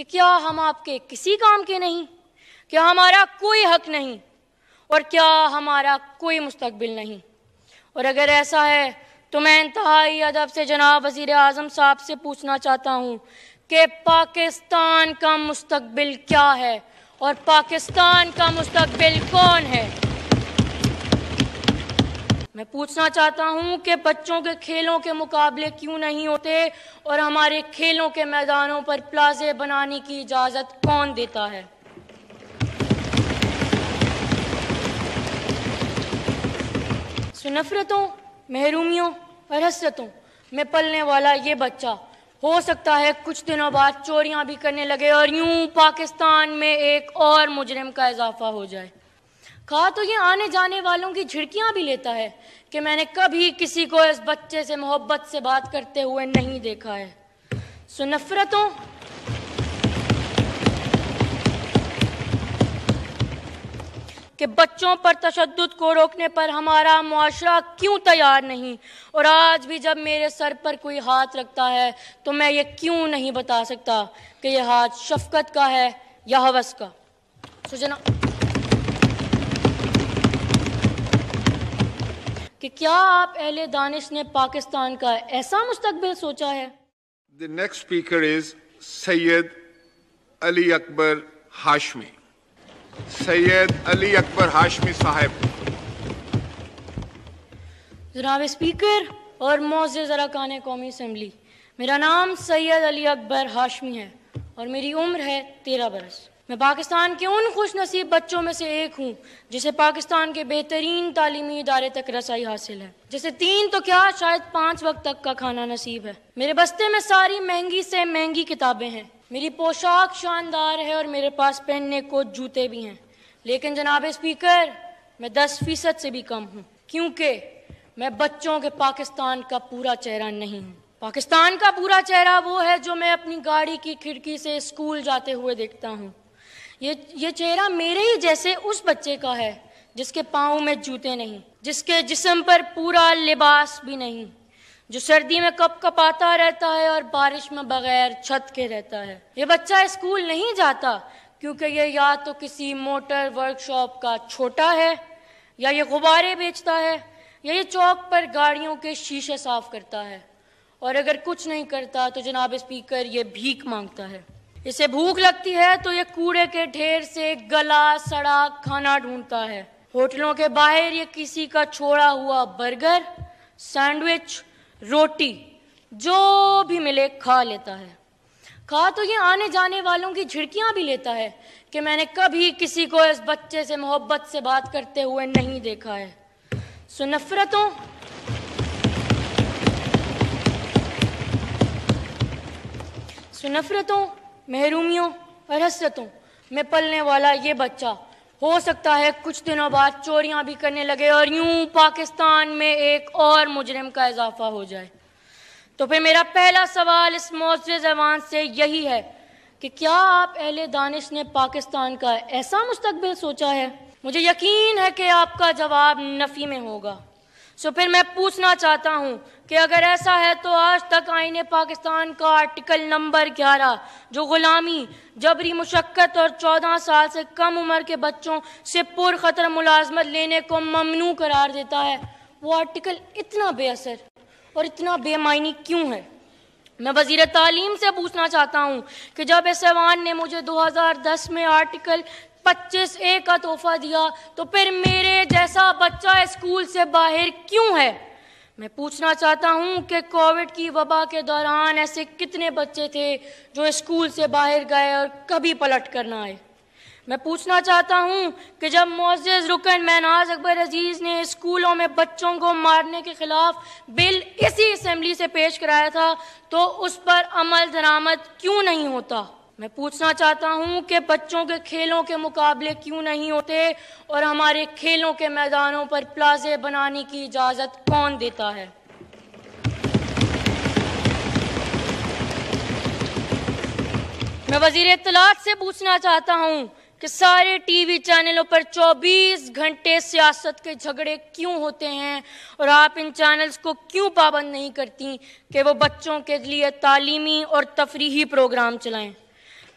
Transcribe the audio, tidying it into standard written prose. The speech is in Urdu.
کہ کیا ہم آپ کے کسی کام کے نہیں؟ کیا ہمارا کوئی حق نہیں؟ اور کیا ہمارا کوئی مستقبل نہیں؟ اور اگر ایسا ہے تو میں انتہائی ادب سے جناب وزیر اعظم صاحب سے پوچھنا چاہتا ہوں کہ پاکستان کا مستقبل کیا ہے اور پاکستان کا مستقبل کون ہے؟ میں پوچھنا چاہتا ہوں کہ بچوں کے کھیلوں کے مقابلے کیوں نہیں ہوتے اور ہمارے کھیلوں کے میدانوں پر پلازے بنانے کی اجازت کون دیتا ہے؟ نفرتوں، محرومیوں اور حسرتوں میں پلنے والا یہ بچہ ہو سکتا ہے کچھ دنوں بعد چوریاں بھی کرنے لگے اور یوں پاکستان میں ایک اور مجرم کا اضافہ ہو جائے۔ کہا تو یہ آنے جانے والوں کی جھڑکیاں بھی لیتا ہے کہ میں نے کبھی کسی کو اس بچے سے محبت سے بات کرتے ہوئے نہیں دیکھا ہے۔ نفرتوں، کہ بچوں پر تشدد کو روکنے پر ہمارا معاشرہ کیوں تیار نہیں، اور آج بھی جب میرے سر پر کوئی ہاتھ رکھتا ہے تو میں یہ کیوں نہیں بتا سکتا کہ یہ ہاتھ شفقت کا ہے یا ہوس کا۔ کہ کیا آپ اہل دانش نے پاکستان کا ایسا مستقبل سوچا ہے؟ The next speaker is Sayyid Ali Akbar Hashmi. سید علی اکبر ہاشمی صاحب۔ جناب اسپیکر اور معزز اراکان قومی اسمبلی، میرا نام سید علی اکبر ہاشمی ہے اور میری عمر ہے 13 برس۔ میں پاکستان کے ان خوش نصیب بچوں میں سے ایک ہوں جسے پاکستان کے بہترین تعلیمی ادارے تک رسائی حاصل ہے، جسے 3 تو کیا شاید 5 وقت تک کا کھانا نصیب ہے۔ میرے بستے میں ساری مہنگی سے مہنگی کتابیں ہیں، میری پوشاک شاندار ہے اور میرے پاس پہننے کو جوتے بھی ہیں، لیکن جناب اسپیکر میں 10% سے بھی کم ہوں، کیونکہ میں بچوں کے پاکستان کا پورا چہرہ نہیں ہوں۔ پاکستان کا پورا چہرہ وہ ہے جو میں اپنی گاڑی کی کھڑکی سے اسکول جاتے ہوئے دیکھتا ہوں۔ یہ چہرہ میرے ہی جیسے اس بچے کا ہے جس کے پاؤں میں جوتے نہیں، جس کے جسم پر پورا لباس بھی نہیں، جو سردی میں کپ کپاتا رہتا ہے اور بارش میں بغیر چھت کے رہتا ہے۔ یہ بچہ اسکول نہیں جاتا کیونکہ یہ یا تو کسی موٹر ورک شاپ کا چھوٹا ہے، یا یہ غبارے بیچتا ہے، یا یہ چوک پر گاڑیوں کے شیشے صاف کرتا ہے، اور اگر کچھ نہیں کرتا تو جناب اسپیکر یہ بھیک مانگتا ہے۔ اسے بھوک لگتی ہے تو یہ کوڑے کے ڈھیر سے گلا سڑا کھانا ڈھونڈتا ہے۔ ہوٹلوں کے باہر یہ کسی کا چھوڑا ہوا برگر، سینڈوچ، روٹی جو بھی ملے کھا لیتا ہے۔ کہا تو یہ آنے جانے والوں کی جھڑکیاں بھی لیتا ہے کہ میں نے کبھی کسی کو اس بچے سے محبت سے بات کرتے ہوئے نہیں دیکھا ہے۔ نفرتوں، محرومیوں اور حسرتوں میں پلنے والا یہ بچہ ہو سکتا ہے کچھ دنوں بعد چوریاں بھی کرنے لگے اور یوں پاکستان میں ایک اور مجرم کا اضافہ ہو جائے۔ تو پھر میرا پہلا سوال اس معزز ایوان سے یہی ہے کہ کیا آپ اہل دانش نے پاکستان کا ایسا مستقبل سوچا ہے؟ مجھے یقین ہے کہ آپ کا جواب نفی میں ہوگا۔ پھر میں پوچھنا چاہتا ہوں کہ اگر ایسا ہے تو آج تک آئین پاکستان کا آرٹیکل نمبر 11 جو غلامی، جبری مشقت اور 14 سال سے کم عمر کے بچوں سے پرخطر ملازمت لینے کو ممنوع قرار دیتا ہے، وہ آرٹیکل اتنا بے اثر اور اتنا بے معنی کیوں ہے؟ میں وزیر تعلیم سے پوچھنا چاہتا ہوں کہ جب اس ایوان نے مجھے 2010 میں آرٹیکل 25A کا تحفہ دیا تو پھر میرے جیسا بچہ اسکول سے باہر کیوں ہے؟ میں پوچھنا چاہتا ہوں کہ کووڈ کی وبا کے دوران ایسے کتنے بچے تھے جو اسکول سے باہر گئے اور کبھی پلٹ کر نہ آئے؟ میں پوچھنا چاہتا ہوں کہ جب معزز رکن مہناز اکبر عزیز نے اسکولوں میں بچوں کو مارنے کے خلاف بل اسی اسمبلی سے پیش کرایا تھا تو اس پر عمل درآمد کیوں نہیں ہوتا؟ میں پوچھنا چاہتا ہوں کہ بچوں کے کھیلوں کے مقابلے کیوں نہیں ہوتے اور ہمارے کھیلوں کے میدانوں پر پلازے بنانے کی اجازت کون دیتا ہے؟ میں وزیر اطلاعات سے پوچھنا چاہتا ہوں کہ سارے ٹی وی چینلوں پر 24 گھنٹے سیاست کے جھگڑے کیوں ہوتے ہیں اور آپ ان چینلز کو کیوں پابند نہیں کرتی کہ وہ بچوں کے لیے تعلیمی اور تفریحی پروگرام چلائیں؟